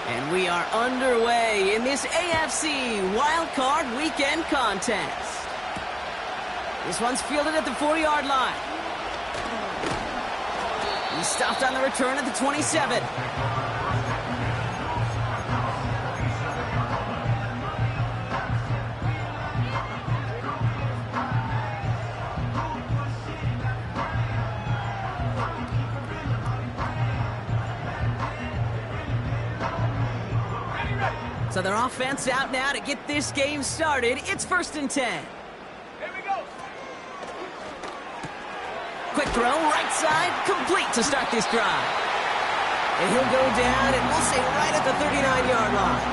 And we are underway in this AFC Wildcard Weekend contest. This one's fielded at the 40-yard line. He stopped on the return at the 27. So their offense out now to get this game started. It's 1st and 10. Here we go. Quick throw, right side, complete to start this drive. And he'll go down, and we'll say right at the 39-yard line.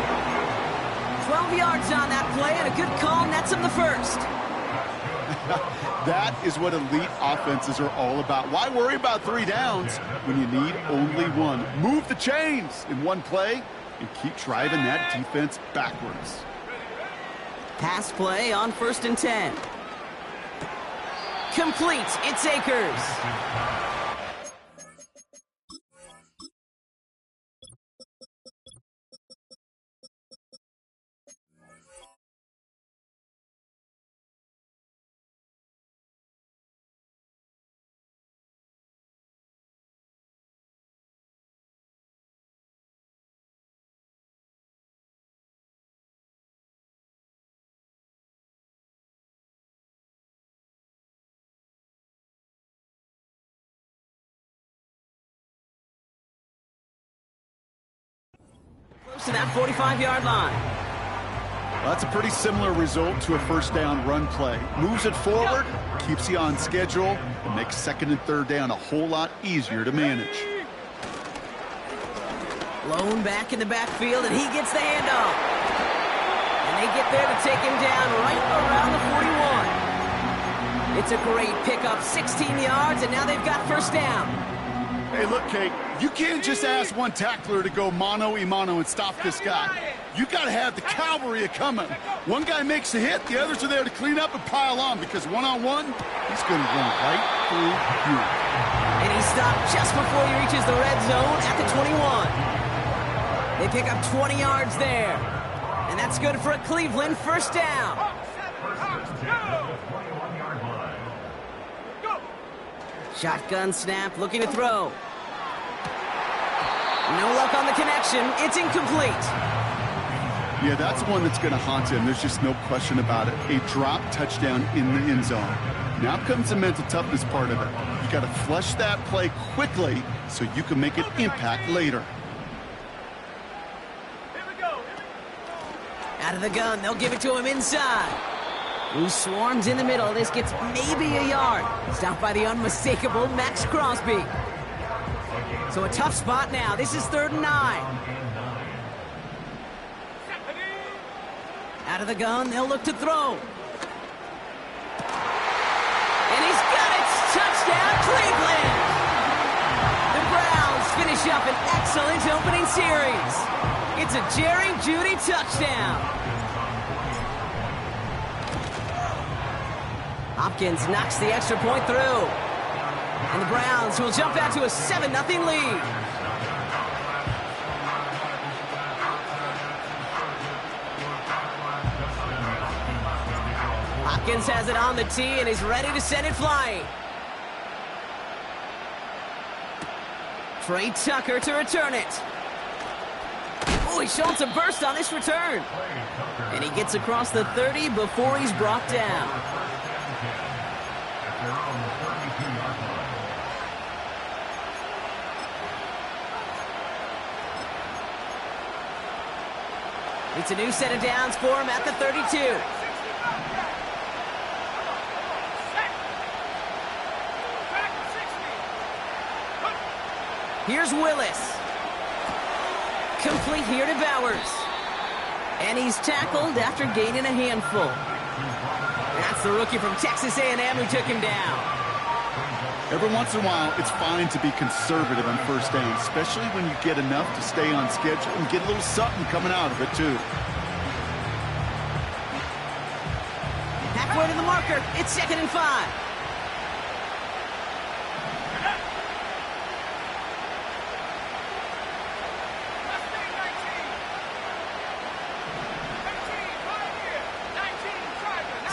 12 yards on that play, and a good call nets him the first. That is what elite offenses are all about. Why worry about 3 downs when you need only one? Move the chains in one play and keep driving that defense backwards. Pass play on 1st and 10. Complete. It's Akers. Close to that 45-yard line. Well, that's a pretty similar result to a first down run play. Moves it forward, keeps you on schedule, and makes 2nd and 3rd down a whole lot easier to manage. Lone back in the backfield, and he gets the handoff. And they get there to take him down right around the 41. It's a great pickup, 16 yards, and now they've got 1st down. Hey, look, Kate, you can't just ask one tackler to go mano-a-mano and stop this guy. You got to have the cavalry coming. One guy makes a hit, the others are there to clean up and pile on, because one-on-one, he's going to run right through you. And he stopped just before he reaches the red zone at the 21. They pick up 20 yards there. And that's good for a Cleveland 1st down. Shotgun snap, looking to throw. No luck on the connection. It's incomplete. Yeah, that's one that's going to haunt him. There's just no question about it. A drop touchdown in the end zone. Now comes the mental toughness part of it. You got to flush that play quickly so you can make an impact later. Out of the gun, they'll give it to him inside. Who swarms in the middle. This gets maybe a yard. Stopped by the unmistakable Max Crosby. So a tough spot now. This is 3rd and 9. Out of the gun, they'll look to throw. And he's got it! Touchdown, Cleveland! The Browns finish up an excellent opening series. It's a Jerry Jeudy touchdown. Hopkins knocks the extra point through. And the Browns will jump out to a 7-0 lead. Hopkins has it on the tee and is ready to send it flying. Trey Tucker to return it. Oh, he's showing some burst on this return. And he gets across the 30 before he's brought down. It's a new set of downs for him at the 32. Here's Willis. Complete here to Bowers. And he's tackled after gaining a handful. That's the rookie from Texas A&M who took him down. Every once in a while, it's fine to be conservative on 1st down, especially when you get enough to stay on schedule and get a little something coming out of it, too. Halfway to the marker, it's 2nd and 5.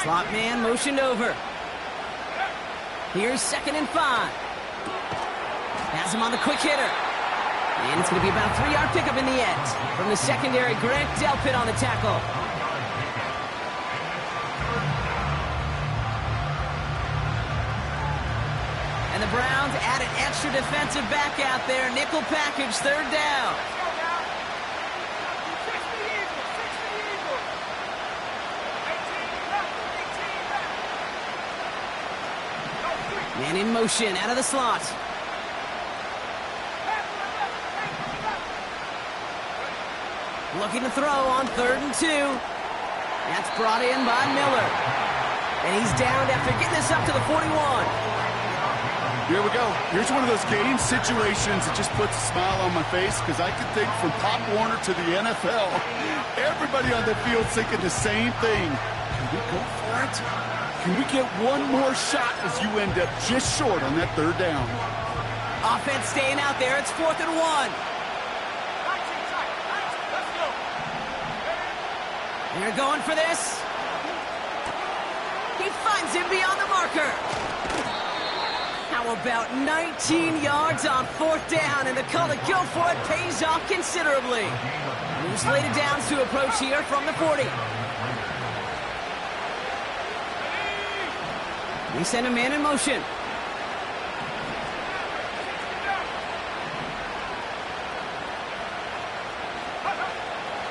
Slot man motioned over. Here's 2nd and 5. Has him on the quick hitter. And it's going to be about a 3-yard pickup in the end. From the secondary, Grant Delpit on the tackle. And the Browns add an extra defensive back out there. Nickel package, 3rd down. Man in motion, out of the slot. Looking to throw on 3rd and 2. That's brought in by Miller. And he's downed after getting this up to the 41. Here we go. Here's one of those game situations that just puts a smile on my face, because I can think from Pop Warner to the NFL, everybody on the field thinking the same thing. Can we go for it? Can we get one more shot as you end up just short on that 3rd down? Offense staying out there. It's 4th and 1. They're going for this. He finds him beyond the marker. How about 19 yards on 4th down, and the call to go for it pays off considerably. Moves later downs to approach here from the 40. We send a man in motion.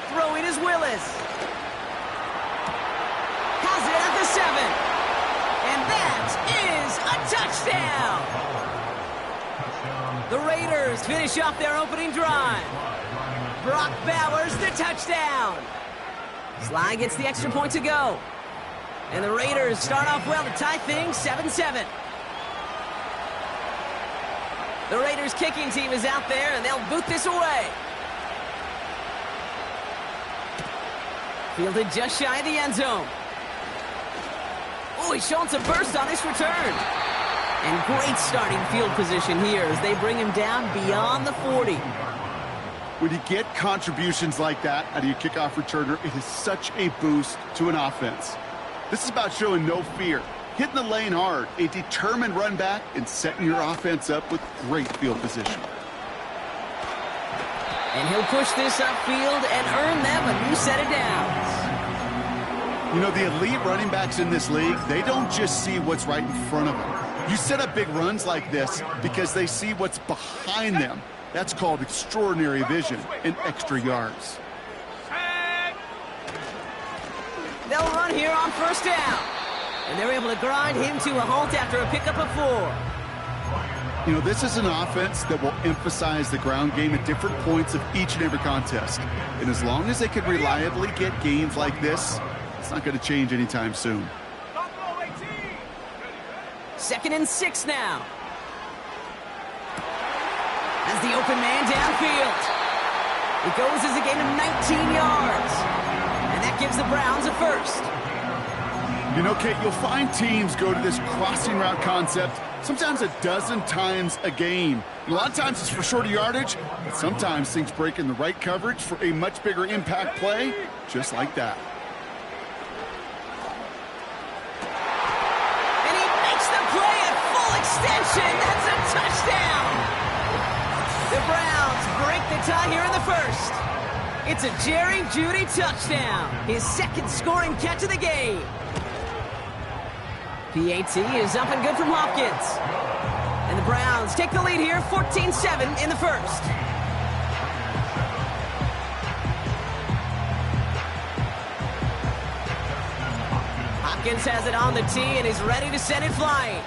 Throwing is Willis. Has it at the 7. And that is a touchdown. The Raiders finish off their opening drive. Brock Bowers, the touchdown. Sly gets the extra point to go. And the Raiders start off well to tie things 7-7. The Raiders kicking team is out there, and they'll boot this away. Fielded just shy of the end zone. Oh, he's showing some burst on this return. And great starting field position here as they bring him down beyond the 40. When you get contributions like that out of your kickoff returner, it is such a boost to an offense. This is about showing no fear, hitting the lane hard, a determined run back, and setting your offense up with great field position. And he'll push this upfield and earn them a new set of downs. You know, the elite running backs in this league, they don't just see what's right in front of them. You set up big runs like this because they see what's behind them. That's called extraordinary vision and extra yards. They'll run here on 1st down. And they're able to grind him to a halt after a pickup of 4. You know, this is an offense that will emphasize the ground game at different points of each and every contest. And as long as they can reliably get gains like this, it's not going to change anytime soon. 2nd and 6 now. As the open man downfield. It goes as a gain of 19 yards. And that gives the Browns a 1st. You know, Kate, you'll find teams go to this crossing route concept sometimes a dozen times a game. And a lot of times it's for shorter yardage, but sometimes things break in the right coverage for a much bigger impact play, just like that. And he makes the play at full extension. That's a touchdown. The Browns break the tie here in the 1st. It's a Jerry Jeudy touchdown, his 2nd scoring catch of the game. PAT is up and good from Hopkins. And the Browns take the lead here, 14-7 in the 1st. Hopkins has it on the tee and is ready to send it flying.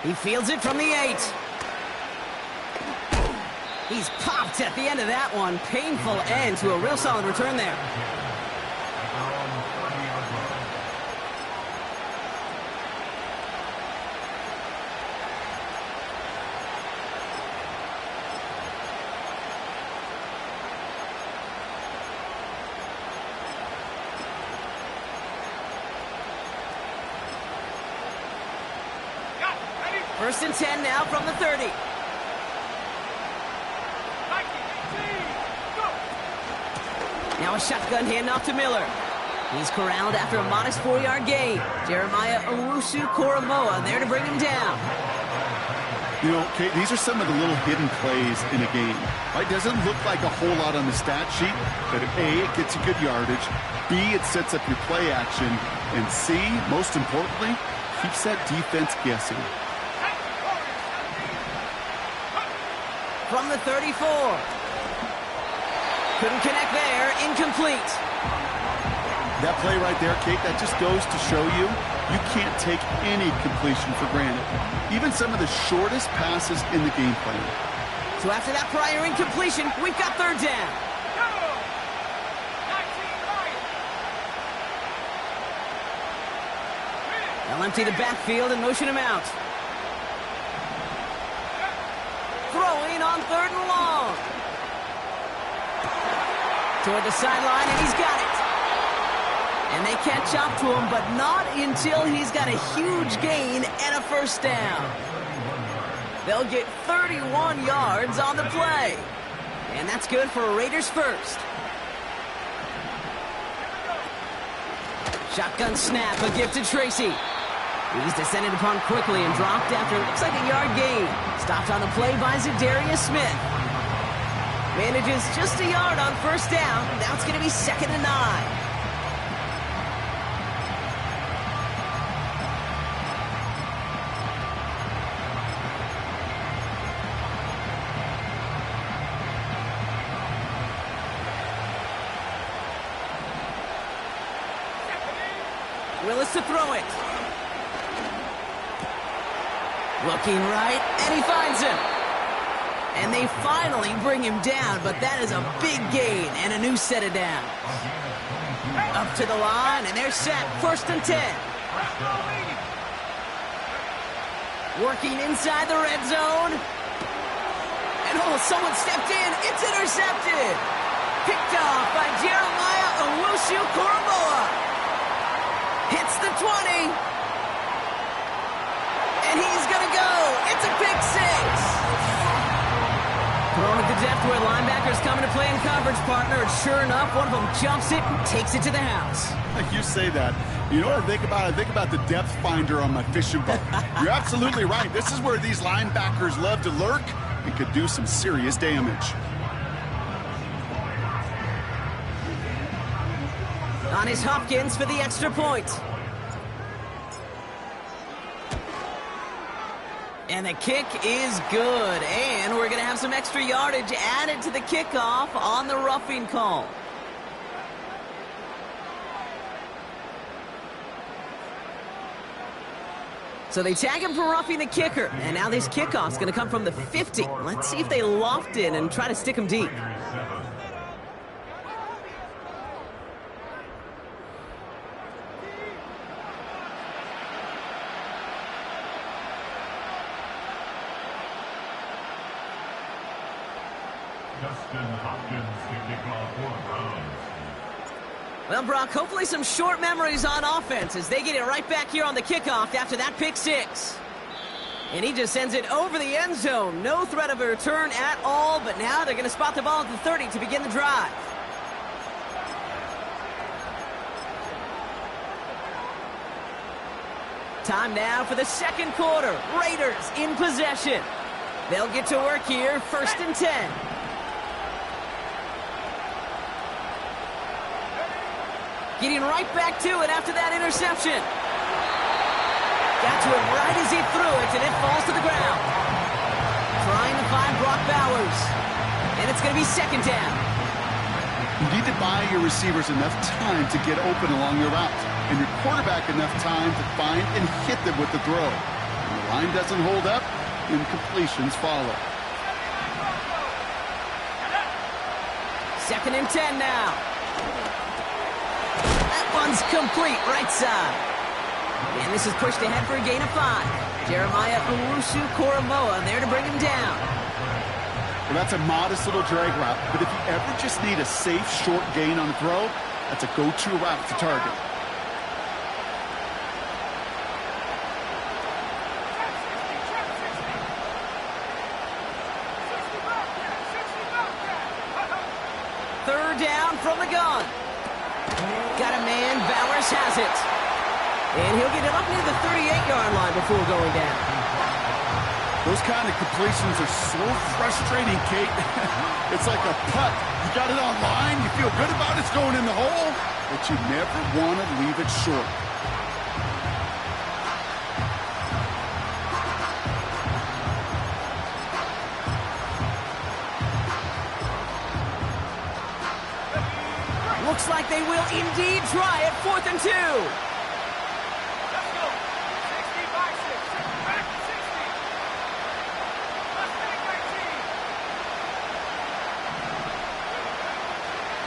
He fields it from the 8. He's popped at the end of that one. Painful end to a real solid return there. First and 10 now from the 30. Now a shotgun handoff to Miller. He's corralled after a modest 4-yard gain. Jeremiah Owusu-Koramoah there to bring him down. You know, Kate, these are some of the little hidden plays in a game. Right? Doesn't look like a whole lot on the stat sheet, but A, it gets you good yardage. B, it sets up your play action. And C, most importantly, keeps that defense guessing. From the 34. Couldn't connect there. Incomplete. That play right there, Kate, that just goes to show you can't take any completion for granted. Even some of the shortest passes in the game plan. So after that prior incompletion, we've got third down. They'll empty the backfield and motion him out. Throwing on 3rd and long. Toward the sideline, and he's got it. And they catch up to him, but not until he's got a huge gain and a first down. They'll get 31 yards on the play. And that's good for a Raiders first. Shotgun snap, a gift to Tracy. He's descended upon quickly and dropped after looks like a yard gain. Stopped on the play by Zadarius Smith. Manages just a yard on first down. Now it's going to be 2nd and 9. Willis to throw it. Looking right, and he finds him. And they finally bring him down, but that is a big gain and a new set of downs. Up to the line, and they're set. 1st and 10. Working inside the red zone. And someone stepped in. It's intercepted. Picked off by Jeremiah Owusu-Koramoah. Hits the 20. And he's going to go. It's a pick 6. Thrown at the depth where linebackers coming to play in coverage, partner. And sure enough, one of them jumps it and takes it to the house. You say that. You know what I think about? I think about the depth finder on my fishing boat. You're absolutely right. This is where these linebackers love to lurk and could do some serious damage. On is Hopkins for the extra point. And the kick is good. And we're going to have some extra yardage added to the kickoff on the roughing call. So they tag him for roughing the kicker. And now this kickoff's going to come from the 50. Let's see if they loft in and try to stick him deep. Well, Brock, hopefully some short memories on offense as they get it right back here on the kickoff after that pick 6. And he just sends it over the end zone. No threat of a return at all, but now they're going to spot the ball at the 30 to begin the drive. Time now for the second quarter. Raiders in possession. They'll get to work here, 1st and 10. Getting right back to it after that interception. Got to him right as he threw it, and it falls to the ground. Trying to find Brock Bowers. And it's going to be 2nd down. You need to buy your receivers enough time to get open along your route, and your quarterback enough time to find and hit them with the throw. When the line doesn't hold up, incompletions follow. 2nd and 10 now. That one's complete, right side. And this is pushed ahead for a gain of 5. Jeremiah Owusu-Koramoah there to bring him down. Well, that's a modest little drag route, but if you ever just need a safe, short gain on the throw, that's a go-to route to target. third down from the gun. Got a man, Bowers has it. And he'll get it up near the 38-yard line before going down. Those kind of completions are so frustrating, Kate. It's like a putt. You got it on line, you feel good about it's going in the hole, but you never want to leave it short. Looks like they will indeed try it. 4th and 2. Let's go. 60 by 6. Back to 60. Let's take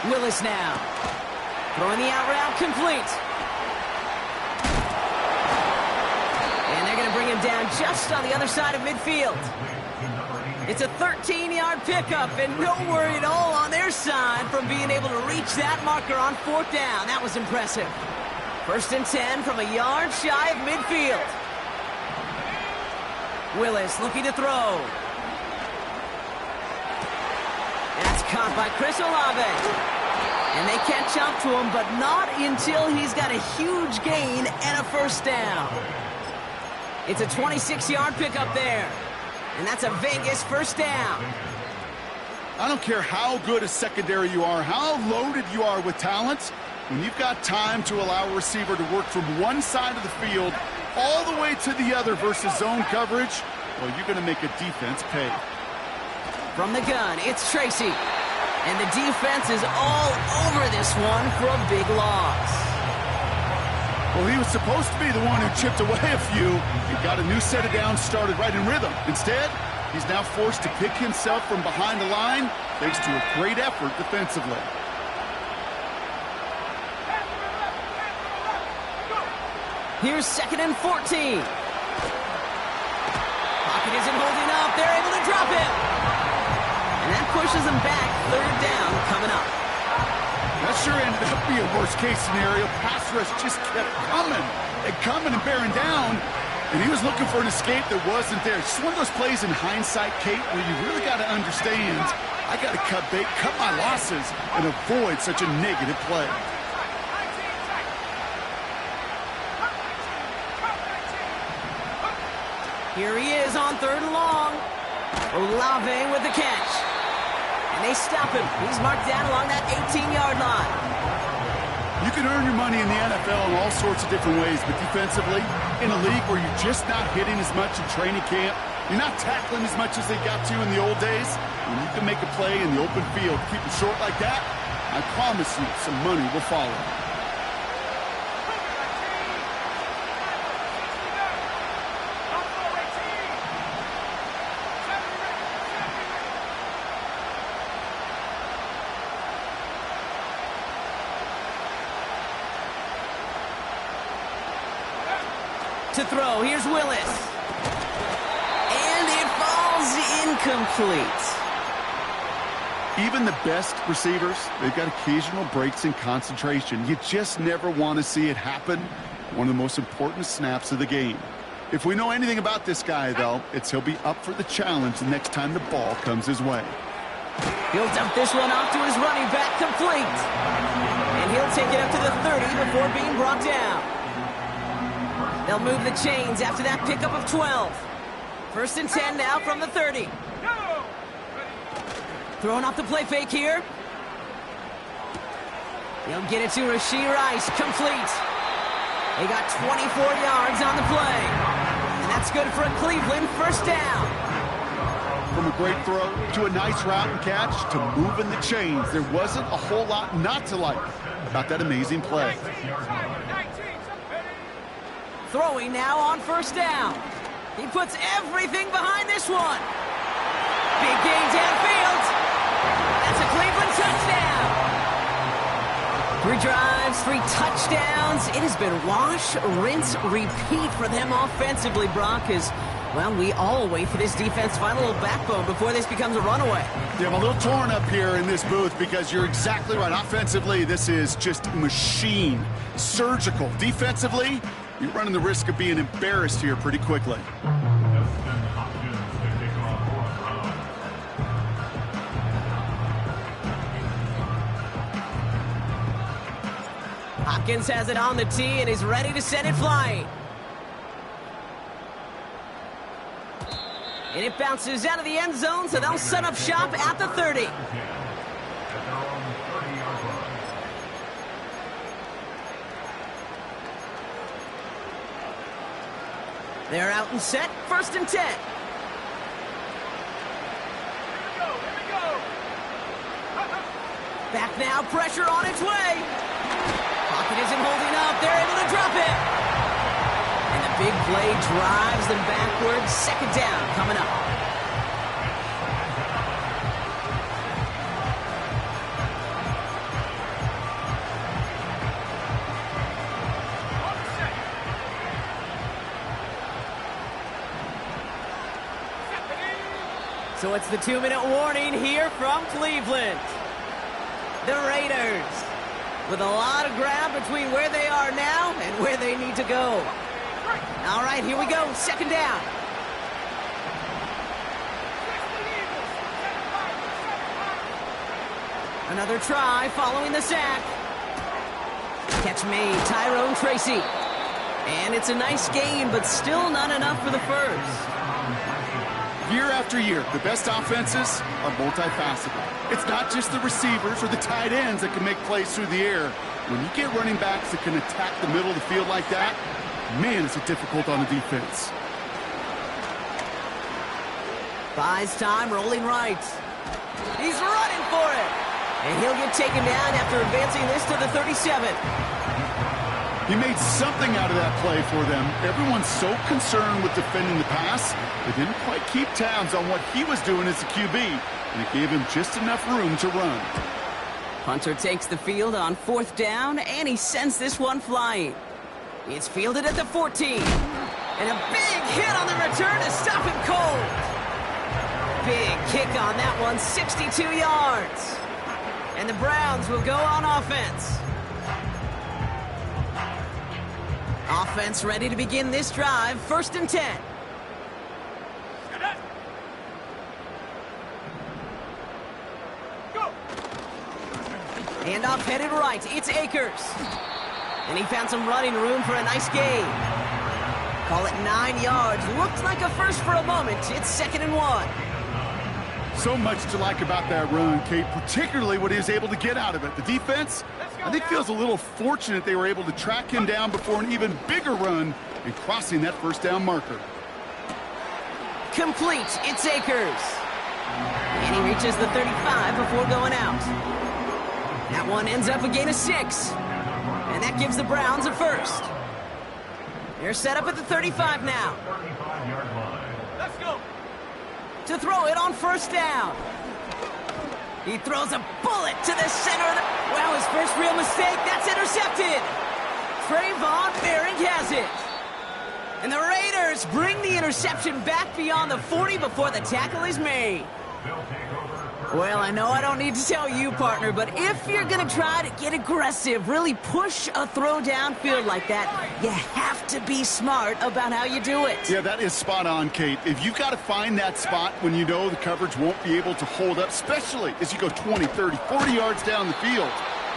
19. Willis now. Throwing the out route complete. And they're going to bring him down just on the other side of midfield. It's a 13-yard pickup, and no worry at all on their side from being able to reach that marker on 4th down. That was impressive. 1st and 10 from a yard shy of midfield. Willis looking to throw. That's caught by Chris Olave. And they catch up to him, but not until he's got a huge gain and a 1st down. It's a 26-yard pickup there. And that's a Vegas 1st down. I don't care how good a secondary you are, how loaded you are with talent, when you've got time to allow a receiver to work from one side of the field all the way to the other versus zone coverage, well, you're going to make a defense pay. From the gun, it's Tracy. And the defense is all over this one for a big loss. Well, he was supposed to be the one who chipped away a few and got a new set of downs started right in rhythm. Instead, he's now forced to pick himself from behind the line thanks to a great effort defensively. Here's 2nd and 14. Pocket isn't holding up. They're able to drop him. And that pushes them back. 3rd down coming up. That sure ended up being a worst-case scenario. Pass rush just kept coming and bearing down, and he was looking for an escape that wasn't there. Just one of those plays in hindsight, Kate, where you really got to understand, I got to cut my losses and avoid such a negative play. Here he is on 3rd and long. Olave with the catch. And they stop him. He's marked down along that 18-yard line. You can earn your money in the NFL in all sorts of different ways, but defensively, in a league where you're just not hitting as much in training camp, you're not tackling as much as they got to in the old days, when you can make a play in the open field, keep it short like that, I promise you some money will follow. To throw, here's Willis. And it falls incomplete. Even the best receivers, they've got occasional breaks in concentration. You just never want to see it happen. One of the most important snaps of the game. If we know anything about this guy, though, it's he'll be up for the challenge the next time the ball comes his way. He'll dump this one off to his running back, complete. And he'll take it up to the 30 before being brought down. They'll move the chains after that pickup of 12. 1st and 10 now from the 30. Throwing off the play fake here. He'll get it to Rashee Rice, complete. They got 24 yards on the play. And that's good for a Cleveland 1st down. From a great throw to a nice route and catch to moving the chains, there wasn't a whole lot not to like about that amazing play. Throwing now on 1st down. He puts everything behind this one. Big gain downfield. That's a Cleveland touchdown. 3 drives, 3 touchdowns. It has been wash, rinse, repeat for them offensively, Brock, as, well, we all wait for this defense to find a little backbone before this becomes a runaway. Yeah, I'm a little torn up here in this booth because you're exactly right. Offensively, this is just machine, surgical. Defensively, you're running the risk of being embarrassed here pretty quickly. Hopkins has it on the tee and is ready to send it flying. And it bounces out of the end zone, so they'll set up shop at the 30. They're out and set, 1st and 10. Here we go. Back now, pressure on its way. Pocket isn't holding up, they're able to drop it. And the big play drives them backwards, 2nd down coming up. So it's the 2-minute warning here from Cleveland. The Raiders with a lot of ground between where they are now and where they need to go. All right, here we go, 2nd down. Another try following the sack. Catch made, Tyrone Tracy. And it's a nice game, but still not enough for the first. Year after year, the best offenses are multifaceted. It's not just the receivers or the tight ends that can make plays through the air. When you get running backs that can attack the middle of the field like that, man, is it difficult on the defense. Buys time, rolling right. He's running for it. And he'll get taken down after advancing this to the 37. He made something out of that play for them. Everyone's so concerned with defending the pass, they didn't quite keep tabs on what he was doing as a QB, and it gave him just enough room to run. Hunter takes the field on 4th down, and he sends this one flying. It's fielded at the 14. And a big hit on the return to stop him cold. Big kick on that one, 62 yards. And the Browns will go on offense. Offense ready to begin this drive, 1st and 10. Go. Handoff headed right, it's Akers. And he found some running room for a nice gain. Call it 9 yards, looked like a first for a moment. It's 2nd and 1. So much to like about that run, Kate, particularly what he was able to get out of it. The defense, I think, feels a little fortunate they were able to track him down before an even bigger run and crossing that 1st down marker. Complete, it's Akers. And he reaches the 35 before going out. That one ends up a gain of 6. And that gives the Browns a first. They're set up at the 35 now. Let's go. To throw it on 1st down. He throws a bullet to the center of the... Wow, his first real mistake. That's intercepted. Trayvon Merrick has it. And the Raiders bring the interception back beyond the 40 before the tackle is made. Well, I know I don't need to tell you, partner, but if you're going to try to get aggressive, really push a throw downfield like that, you have to be smart about how you do it. Yeah, that is spot on, Kate. If you've got to find that spot when you know the coverage won't be able to hold up, especially as you go 20, 30, 40 yards down the field.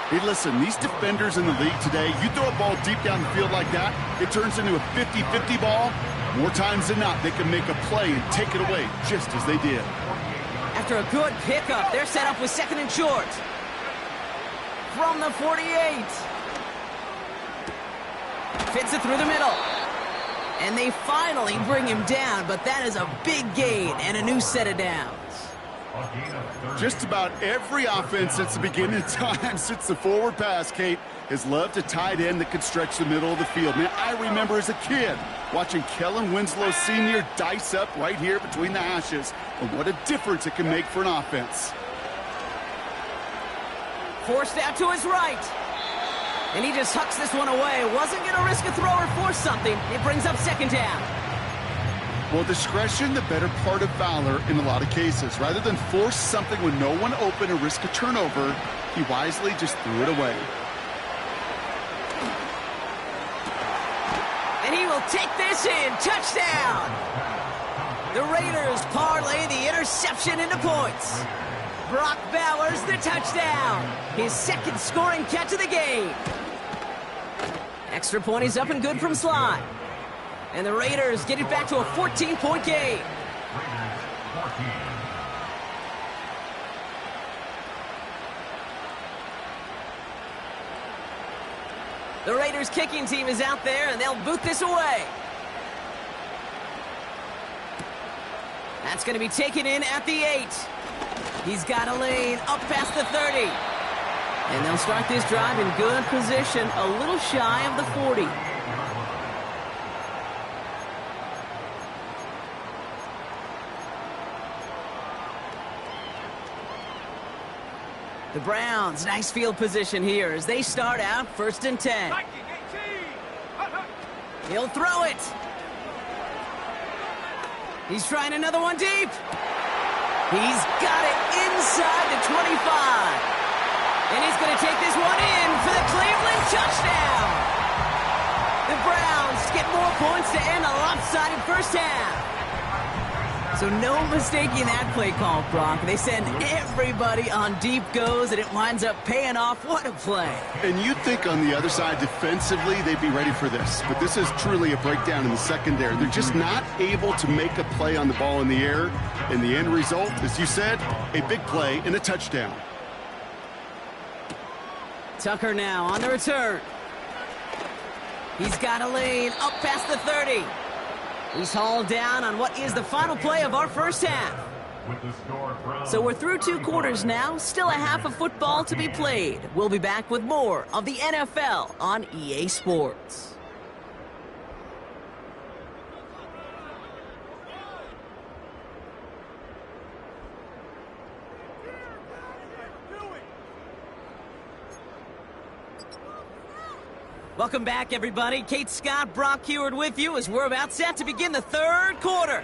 Hey, listen, these defenders in the league today, you throw a ball deep down the field like that, it turns into a 50-50 ball. More times than not, they can make a play and take it away, just as they did. After a good pickup, they're set up with 2nd and short. From the 48. Fits it through the middle. And they finally bring him down, but that is a big gain and a new set of downs. Just about every offense since the beginning of time, since the forward pass, Kate, has loved a tight end that could stretch the middle of the field. Man, I remember as a kid watching Kellen Winslow Sr. dice up right here between the hashes. And what a difference it can make for an offense. Forced out to his right. And he just hucks this one away. Wasn't going to risk a throw or force something. It brings up 2nd down. Well, discretion, the better part of valor in a lot of cases. Rather than force something when no one open or risk a turnover, he wisely just threw it away. And he will take this in. Touchdown! The Raiders parlay the interception into points. Brock Bowers, the touchdown. His 2nd scoring catch of the game. Extra point is up and good from Sly. And the Raiders get it back to a 14-point game. Raiders 14. The Raiders kicking team is out there, and they'll boot this away. That's going to be taken in at the 8. He's got a lane up past the 30. And they'll start this drive in good position, a little shy of the 40. The Browns, nice field position here as they start out 1st and 10. He'll throw it. He's trying another one deep. He's got it inside the 25. And he's going to take this one in for the Cleveland touchdown. The Browns get more points to end a lopsided first half. So no mistaking that play call, Brock. They send everybody on deep goes, and it winds up paying off. What a play. And you'd think on the other side, defensively, they'd be ready for this. But this is truly a breakdown in the secondary. They're just not able to make a play on the ball in the air. And the end result, as you said, a big play and a touchdown. Tucker now on the return. He's got a lane up past the 30. He's hauled down on what is the final play of our first half. So we're through 2 quarters now, still a half of football to be played. We'll be back with more of the NFL on EA Sports. Welcome back, everybody. Kate Scott, Brock Heward with you as we're about set to begin the 3rd quarter.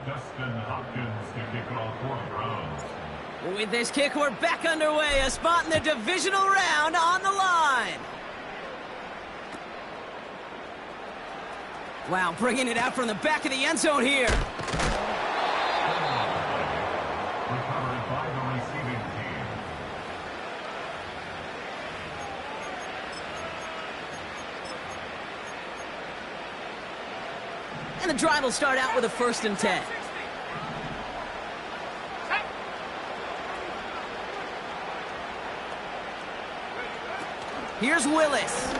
Justin Hopkins to kick off for the Browns. With this kick, we're back underway. A spot in the divisional round on the line. Wow, bringing it out from the back of the end zone here. Recovered by the receiving team. And the drive will start out with a 1st and 10. Here's Willis.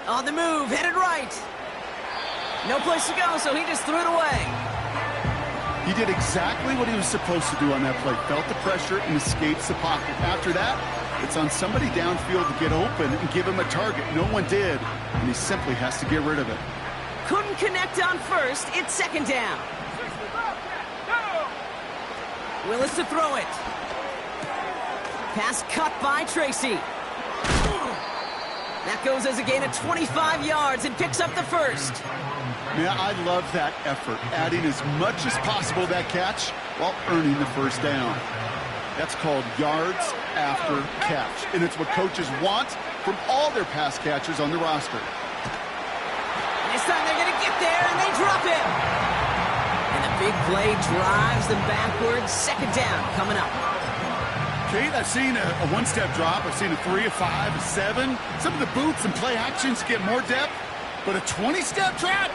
On the move, headed right. No place to go, so he just threw it away. He did exactly what he was supposed to do on that play. Felt the pressure and escapes the pocket. After that, it's on somebody downfield to get open and give him a target. No one did, and he simply has to get rid of it. Couldn't connect on 1st. It's 2nd down. Willis to throw it. Pass cut by Tracy. That goes as a gain of 25 yards and picks up the 1st. Yeah, I love that effort, adding as much as possible to that catch while earning the 1st down. That's called yards after catch, and it's what coaches want from all their pass catchers on the roster. This time they're going to get there, and they drop him. And the big play drives them backwards. 2nd down coming up. Kate, I've seen a one-step drop. I've seen a 3, a 5, a 7. Some of the boots and play actions get more depth, but a 20-step drop?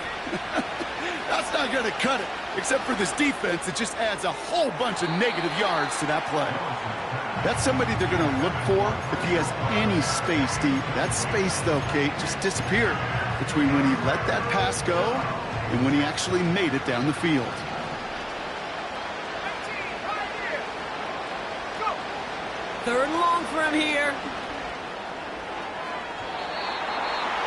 That's not going to cut it. Except for this defense, it just adds a whole bunch of negative yards to that play. That's somebody they're going to look for if he has any space deep. That space, though, Kate, just disappeared between when he let that pass go and when he actually made it down the field. Third and long for him here.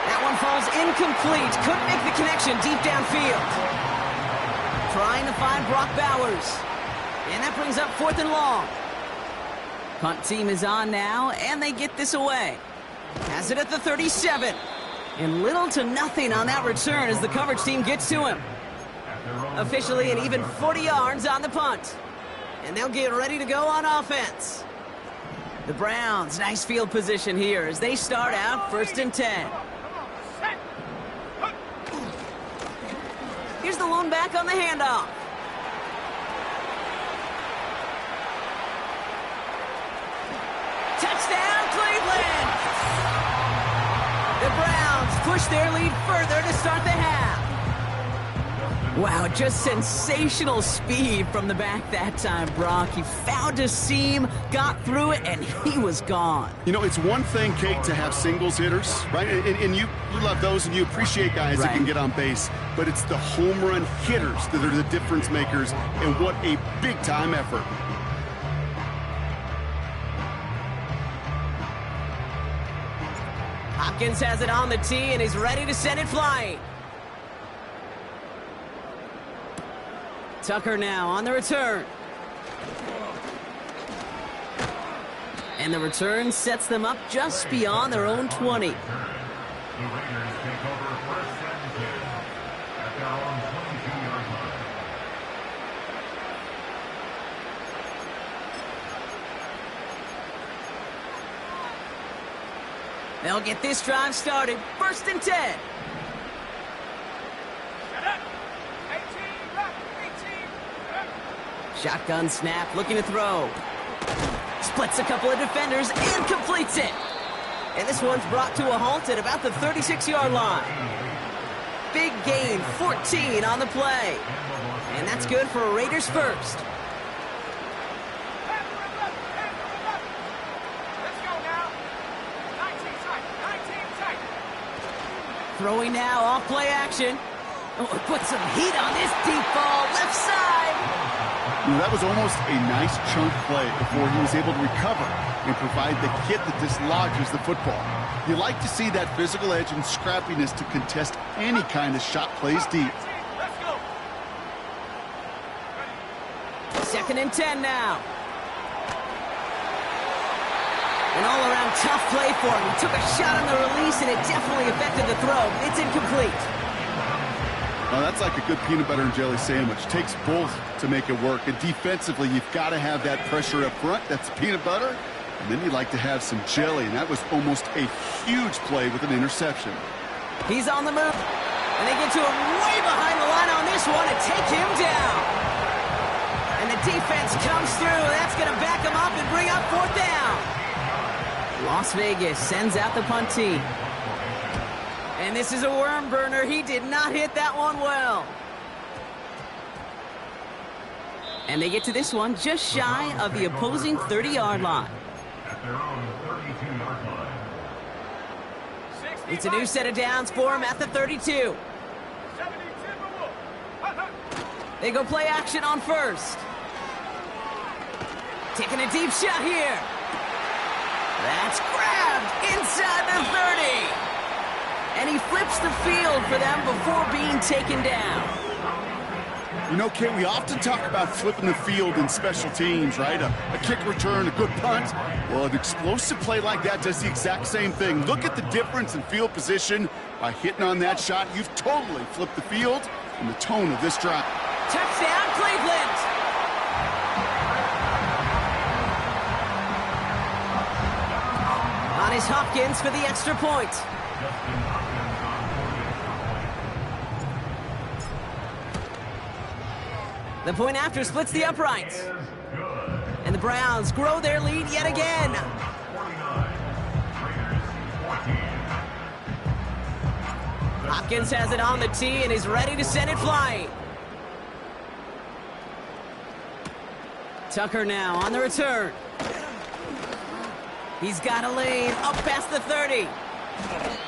That one falls incomplete. Couldn't make the connection deep downfield. Trying to find Brock Bowers. And that brings up 4th and long. Punt team is on now, and they get this away. Has it at the 37. And little to nothing on that return as the coverage team gets to him. Officially an even 40 yards on the punt. And they'll get ready to go on offense. The Browns, nice field position here as they start out 1st and 10. Here's the lone back on the handoff. Touchdown, Cleveland! push their lead further to start the half. Wow, just sensational speed from the back that time, Brock. He found a seam, got through it, and he was gone. You know, it's one thing, Kate, to have singles hitters, right? And you love those, and you appreciate guys that can get on base. But it's the home run hitters that are the difference makers, and what a big-time effort. Hopkins has it on the tee, and he's ready to send it flying. Tucker now on the return. And the return sets them up just beyond their own 20. The Raiders take over first and 10 at their own 22-yard line. They'll get this drive started. First and 10. Shotgun snap, looking to throw. Splits a couple of defenders and completes it. And this one's brought to a halt at about the 36-yard line. Big gain, 14 on the play. And that's good for a Raiders first. Throwing now, off play action. Oh, put some heat on this deep ball, left side. That was almost a nice chunk play before he was able to recover and provide the hit that dislodges the football. You like to see that physical edge and scrappiness to contest any kind of shot plays deep. Second and 10 now. An all-around tough play for him. He took a shot on the release, and it definitely affected the throw. It's incomplete. Well, that's like a good peanut butter and jelly sandwich. Takes both to make it work. And defensively, you've got to have that pressure up front. That's peanut butter. And then you like to have some jelly. And that was almost a huge play with an interception. He's on the move. And they get to him way behind the line on this one and take him down. And the defense comes through. That's going to back him up and bring up fourth down. Las Vegas sends out the punt team. And this is a worm burner. He did not hit that one well. And they get to this one just shy of the opposing 30-yard line. At their own 32-yard line. It's a new set of downs for him at the 32. They go play action on first. Taking a deep shot here. That's grabbed inside the 30. And he flips the field for them before being taken down. You know, Kate, we often talk about flipping the field in special teams, right? A kick return, a good punt. Well, an explosive play like that does the exact same thing. Look at the difference in field position. By hitting on that shot, you've totally flipped the field and the tone of this drive. Touchdown, Cleveland! On is Hopkins for the extra point. The point after splits the uprights. And the Browns grow their lead yet again. Hopkins has it on the tee and is ready to send it flying. Tucker now on the return. He's got a lane up past the 30.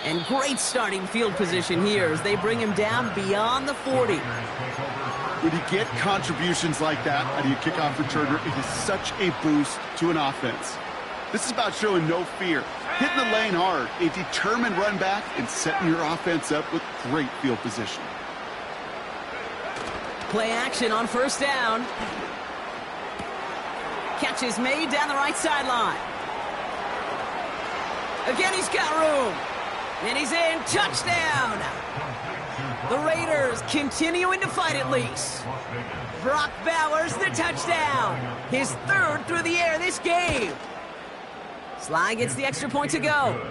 And great starting field position here as they bring him down beyond the 40. When you get contributions like that out of your kickoff returner, it is such a boost to an offense. This is about showing no fear, hitting the lane hard, a determined run back, and setting your offense up with great field position. Play action on first down. Catch is made down the right sideline. Again, he's got room. And he's in. Touchdown. The Raiders continuing to fight at least. Brock Bowers the touchdown. His third through the air this game. Sly gets the extra point to go.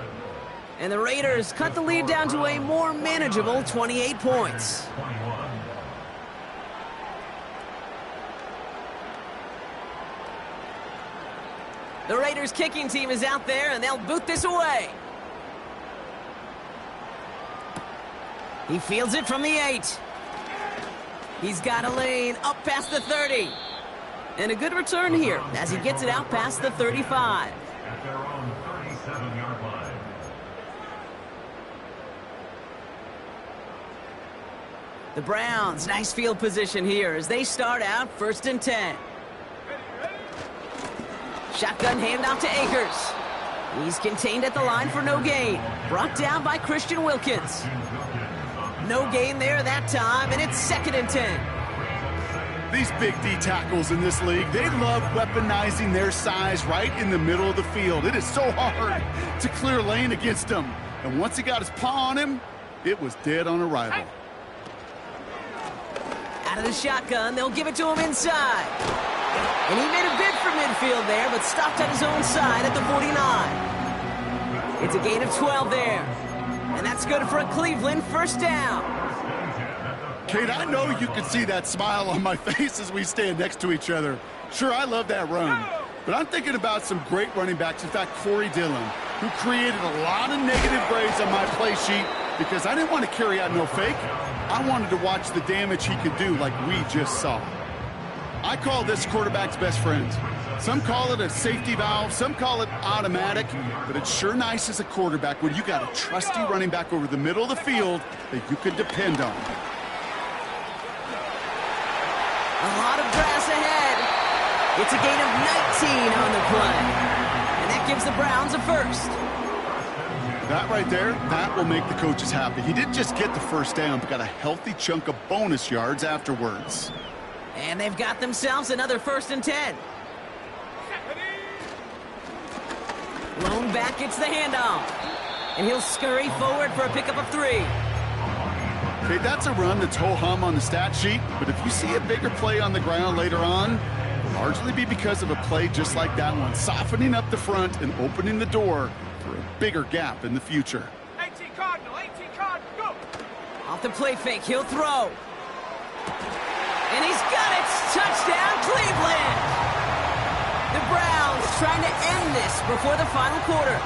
And the Raiders cut the lead down to a more manageable 28 points. The Raiders kicking team is out there and they'll boot this away. He fields it from the 8. He's got a lane up past the 30. And a good return here as he gets it out past the 35. At their own 37-yard line. The Browns, nice field position here as they start out 1st and 10. Shotgun handoff to Akers. He's contained at the line for no gain. Brought down by Christian Wilkins. No gain there that time, and it's 2nd and 10. These big D tackles in this league, they love weaponizing their size right in the middle of the field. It is so hard to clear lane against him. And once he got his paw on him, it was dead on arrival. Out of the shotgun, they'll give it to him inside. And he made a bid for midfield there, but stopped at his own side at the 49. It's a gain of 12 there. And that's good for a Cleveland 1st down. Kate, I know you can see that smile on my face as we stand next to each other. Sure, I love that run. But I'm thinking about some great running backs. In fact, Corey Dillon, who created a lot of negative grades on my play sheet because I didn't want to carry out no fake. I wanted to watch the damage he could do like we just saw. I call this quarterback's best friend. Some call it a safety valve, some call it automatic, but it's sure nice as a quarterback when you got a trusty running back over the middle of the field that you can depend on. A lot of grass ahead. It's a gain of 19 on the play. And that gives the Browns a 1st. That right there, that will make the coaches happy. He didn't just get the 1st down, but got a healthy chunk of bonus yards afterwards. And they've got themselves another 1st and 10. Lone back gets the handoff. And he'll scurry forward for a pickup of 3. Okay, that's a run that's ho-hum on the stat sheet, but if you see a bigger play on the ground later on, it'll largely be because of a play just like that one, softening up the front and opening the door for a bigger gap in the future. 18 Cardinal, go! Off the play fake, he'll throw. And he's got it! Touchdown, Cleveland! The Browns trying to end this before the final quarter.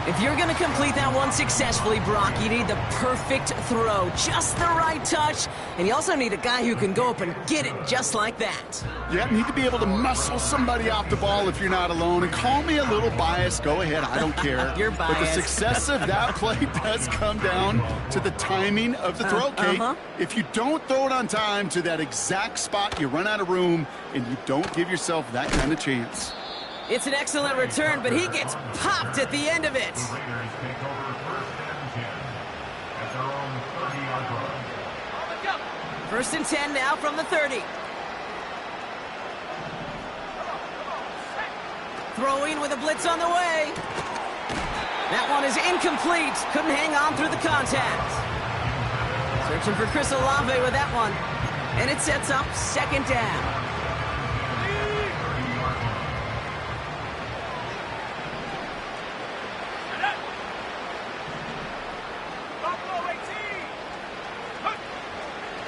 If you're going to complete that one successfully, Brock, you need the perfect throw, just the right touch, and you also need a guy who can go up and get it just like that. Yeah, need to be able to muscle somebody off the ball if you're not alone. And call me a little biased. Go ahead, I don't care. You're biased. But the success of that play does come down to the timing of the throw, Kate. If you don't throw it on time to that exact spot, you run out of room, and you don't give yourself that kind of chance. It's an excellent return, but he gets popped at the end of it. The Raiders take over 1st and 10 at their own 30-yard line. 1st and 10 now from the 30. Throwing with a blitz on the way. That one is incomplete. Couldn't hang on through the contact. Searching for Chris Olave with that one. And it sets up 2nd down.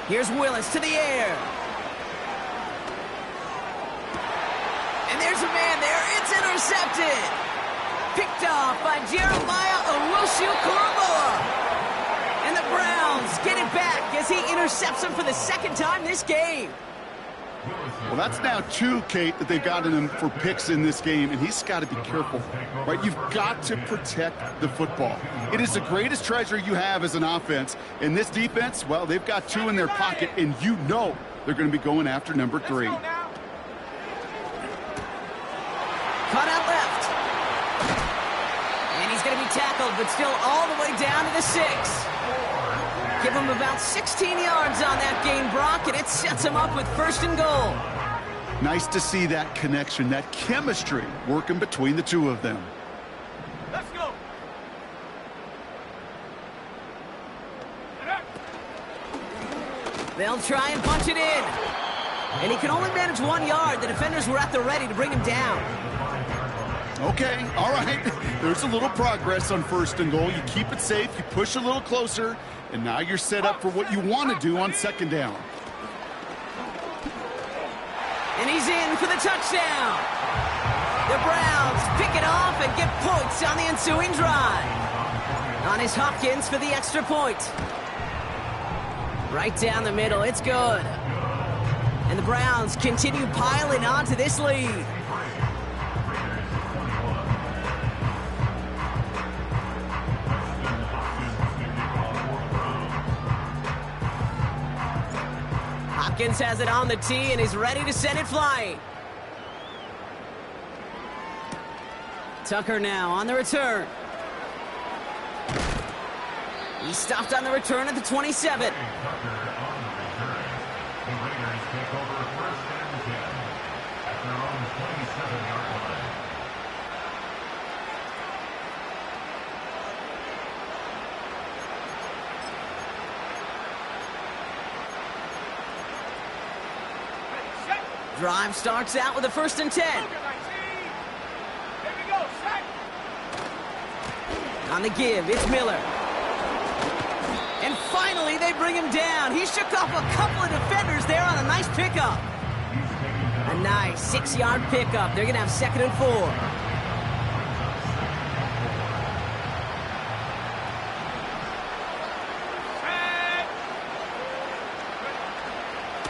Here's Willis to the air. And there's a man there. It's intercepted. Picked off by Jeremiah Owusu-Koramoah. And the Browns get it back as he intercepts him for the 2nd time this game. Well, that's now 2, Kate, that they've gotten him for picks in this game, and he's got to be careful, right? You've got to protect the football. It is the greatest treasure you have as an offense. In this defense, well, they've got 2 in their pocket, and you know they're going to be going after number 3. Caught out left. And he's going to be tackled, but still all the way down to the 6. Give him about 16 yards on that gain, Brock, and it sets him up with 1st and goal. Nice to see that connection, that chemistry working between the 2 of them. Let's go! They'll try and punch it in. And he can only manage 1 yard. The defenders were at the ready to bring him down. Okay, all right. There's a little progress on 1st and goal. You keep it safe, you push a little closer, and now you're set up for what you want to do on 2nd down. And he's in for the touchdown. The Browns pick it off and get points on the ensuing drive. On his Hopkins for the extra point. Right down the middle, it's good. And the Browns continue piling onto this lead. Hopkins has it on the tee and is ready to send it flying. Tucker now on the return. He's stopped on the return at the 27. Drive starts out with a 1st and 10. On the give, it's Miller. And finally, they bring him down. He shook off a couple of defenders there on a nice pickup. A nice 6-yard pickup. They're going to have 2nd and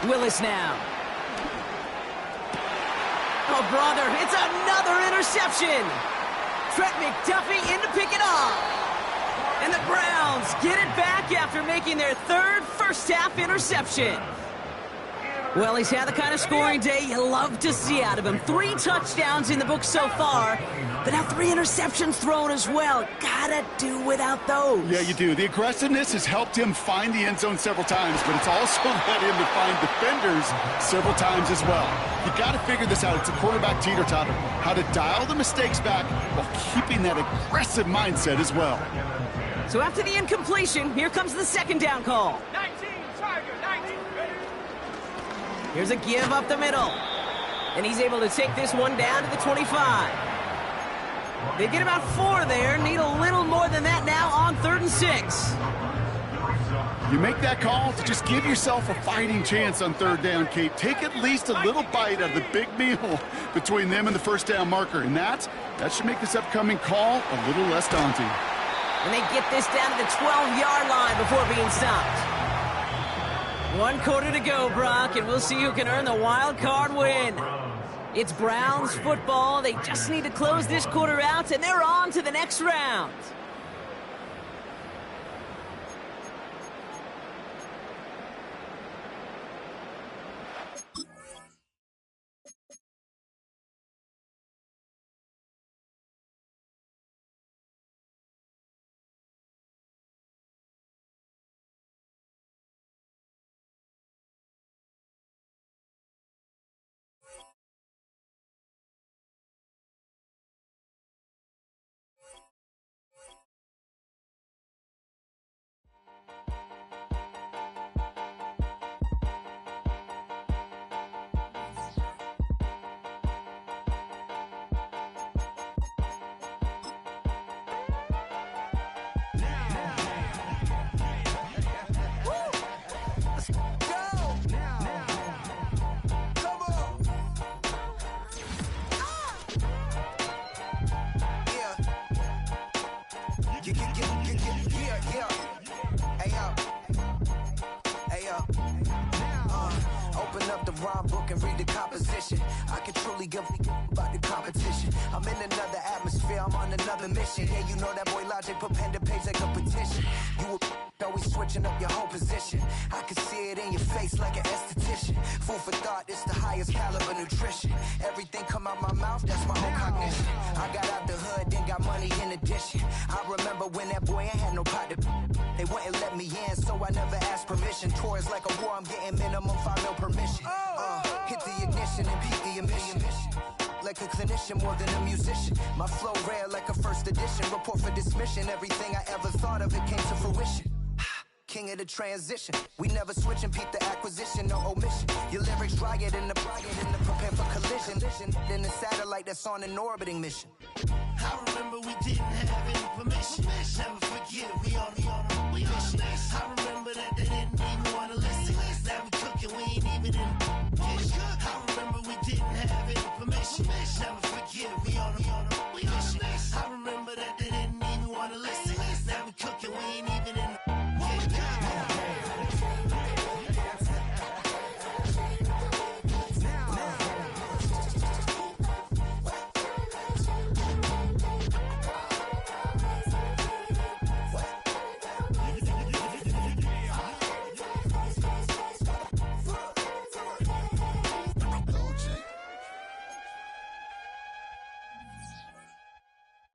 4. Willis now. Oh, brother, it's another interception. Trent McDuffie in to pick it off. And the Browns get it back after making their 3rd first-half interception. Well, he's had the kind of scoring day you love to see out of him. 3 touchdowns in the book so far, but now 3 interceptions thrown as well. Gotta do without those. Yeah, you do. The aggressiveness has helped him find the end zone several times, but it's also led him to find defenders several times as well. You got to figure this out. It's a quarterback teeter-totter. How to dial the mistakes back while keeping that aggressive mindset as well. So after the incompletion, here comes the 2nd down call. 19, Tiger, 19. Here's a give up the middle. And he's able to take this one down to the 25. They get about 4 there. Need a little more than that now on 3rd and 6. You make that call to just give yourself a fighting chance on 3rd down, Kate. Take at least a little bite of the big meal between them and the 1st down marker. And that should make this upcoming call a little less daunting. And they get this down to the 12-yard line before being stopped. 1 quarter to go, Brock, and we'll see who can earn the wild card win. It's Browns football. They just need to close this quarter out, and they're on to the next round. Open up the rhyme book and read the composition. I can truly give about the competition. I'm in another atmosphere, I'm on another mission. Yeah, you know that boy Logic put pen to page like a petition. You always switching up your whole position. I can see it in your face like an esthetician. Food for thought, it's the highest caliber nutrition. Everything come out my mouth, that's my own cognition. I got out the hood, then got money in addition. I remember when that boy ain't had no pot to. They wouldn't let me in, so I never asked permission. Tours like a war, I'm getting minimum 5 mil permission. Hit the ignition and peak the emission. Like a clinician more than a musician. My flow rare like a first edition. Report for dismission. Everything I ever thought of, it came to fruition. King of the transition. We never switch and peep the acquisition, no omission. Your lyrics drier than the prepare for collision. Then the satellite that's on an orbiting mission. I remember we didn't have any permission. Never forget, we only on a mission. I remember that they didn't even want to